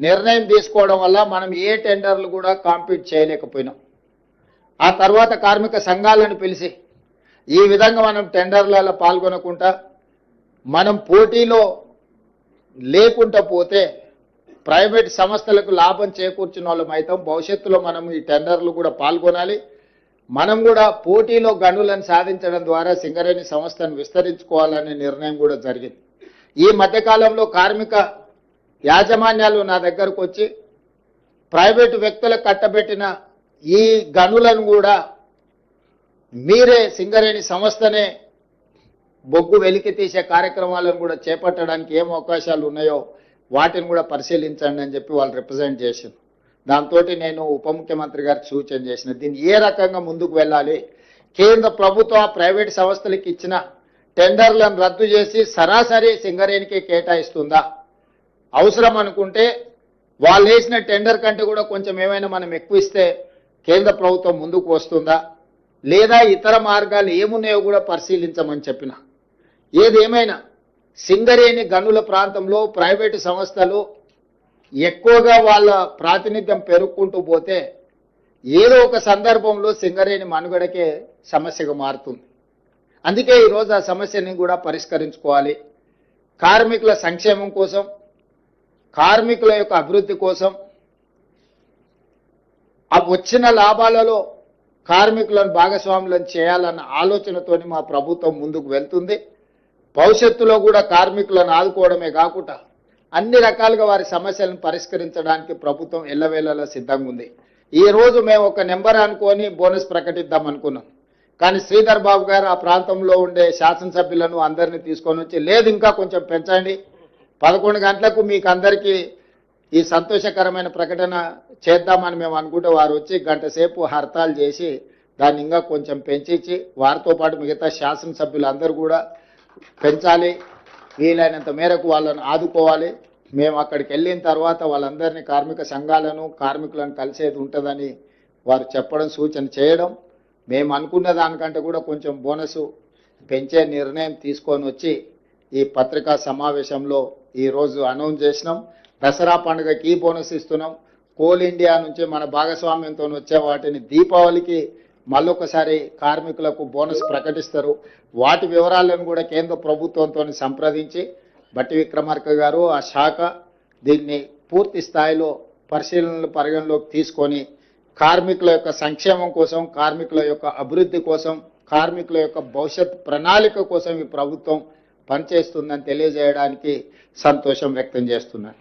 నిర్ణయం తీసుకోవడం వల్ల మనం ఏ టెండర్లు కూడా కాంపీట్ చేయలేకపోయినాం. ఆ తర్వాత కార్మిక సంఘాలను పిలిచి ఈ విధంగా మనం టెండర్లలో పాల్గొనకుండా మనం పోటీలో లేకుండా పోతే ప్రైవేట్ సంస్థలకు లాభం చేకూర్చిన వాళ్ళం అయితే భవిష్యత్తులో మనం ఈ టెండర్లు కూడా పాల్గొనాలి. మనం కూడా పోటీలో గనులను సాధించడం ద్వారా సింగరేణి సంస్థను విస్తరించుకోవాలనే నిర్ణయం కూడా జరిగింది. ఈ మధ్యకాలంలో కార్మిక యాజమాన్యాలు నా దగ్గరకు వచ్చి ప్రైవేటు వ్యక్తులకు కట్టబెట్టిన ఈ గనులను కూడా మీరే సింగరేణి సంస్థనే బొగ్గు వెలికి తీసే కార్యక్రమాలను కూడా చేపట్టడానికి ఏం అవకాశాలు ఉన్నాయో వాటిని కూడా పరిశీలించండి అని చెప్పి వాళ్ళు రిప్రజెంట్ చేసింది. దాంతో నేను ఉప ముఖ్యమంత్రి గారికి సూచన చేసిన దీన్ని ఏ రకంగా ముందుకు వెళ్ళాలి, కేంద్ర ప్రభుత్వం ప్రైవేట్ సంస్థలకు ఇచ్చిన టెండర్లను రద్దు చేసి సరాసరి సింగరేణికి కేటాయిస్తుందా, అవసరం అనుకుంటే వాళ్ళు వేసిన టెండర్ కంటే కూడా కొంచెం ఏమైనా మనం ఎక్కువ ఇస్తే కేంద్ర ప్రభుత్వం ముందుకు వస్తుందా, లేదా ఇతర మార్గాలు ఏమున్నాయో కూడా పరిశీలించమని చెప్పిన. ఏదేమైనా సింగరేణి గనుల ప్రాంతంలో ప్రైవేటు సంస్థలు ఎక్కువగా వాళ్ళ ప్రాతినిధ్యం పెరుగుకుంటూ పోతే ఏదో ఒక సందర్భంలో సింగరేణి మనుగడకే సమస్యగా మారుతుంది. అందుకే ఈరోజు ఆ సమస్యని కూడా పరిష్కరించుకోవాలి. కార్మికుల సంక్షేమం కోసం, కార్మికుల యొక్క అభివృద్ధి కోసం, ఆ వచ్చిన లాభాలలో కార్మికులను భాగస్వాములను చేయాలన్న ఆలోచనతోని మా ప్రభుత్వం ముందుకు వెళ్తుంది. భవిష్యత్తులో కూడా కార్మికులను ఆదుకోవడమే కాకుండా అన్ని రకాలుగా వారి సమస్యలను పరిష్కరించడానికి ప్రభుత్వం ఎల్లవేళలా సిద్ధంగా ఉంది. ఈ రోజు మేము ఒక నెంబర్ అనుకొని బోనస్ ప్రకటిద్దాం అనుకున్నాం. కానీ శ్రీధర్ బాబు గారు ఆ ప్రాంతంలో ఉండే శాసనసభ్యులను అందరినీ తీసుకొని వచ్చి లేదు ఇంకా కొంచెం పెంచండి, 11 గంటలకు మీకు అందరికీ ఈ సంతోషకరమైన ప్రకటన చేద్దామని మేము అనుకుంటే వారు వచ్చి గంట సేపు హర్తాలు చేసి దాన్ని ఇంకా కొంచెం పెంచి వారితో పాటు మిగతా శాసనసభ్యులందరూ కూడా పెంచాలి, వీలైనంత మేరకు వాళ్ళను ఆదుకోవాలి. మేము అక్కడికి వెళ్ళిన తర్వాత వాళ్ళందరినీ కార్మిక సంఘాలను కార్మికులను కలిసేది ఉంటుందని వారు చెప్పడం సూచన చేయడం, మేము అనుకున్న దానికంటే కూడా కొంచెం బోనసు పెంచే నిర్ణయం తీసుకొని వచ్చి ఈ పత్రికా సమావేశంలో ఈరోజు అనౌన్స్ చేసినాం. దసరా పండుగకి ఈ బోనస్ ఇస్తున్నాం. కోల్ ఇండియా నుంచి మన భాగస్వామ్యంతో వచ్చే వాటిని దీపావళికి మళ్ళొకసారి కార్మికులకు బోనస్ ప్రకటిస్తారు. వాటి వివరాలను కూడా కేంద్ర ప్రభుత్వంతో సంప్రదించి బట్టి విక్రమార్క గారు ఆ శాఖ దీన్ని పూర్తి స్థాయిలో పరిగణలోకి తీసుకొని కార్మికుల యొక్క సంక్షేమం కోసం, కార్మికుల యొక్క అభివృద్ధి కోసం, కార్మికుల యొక్క భవిష్యత్ ప్రణాళిక కోసం ఈ ప్రభుత్వం పనిచేస్తుందని తెలియజేయడానికి సంతోషం వ్యక్తం చేస్తున్నాను.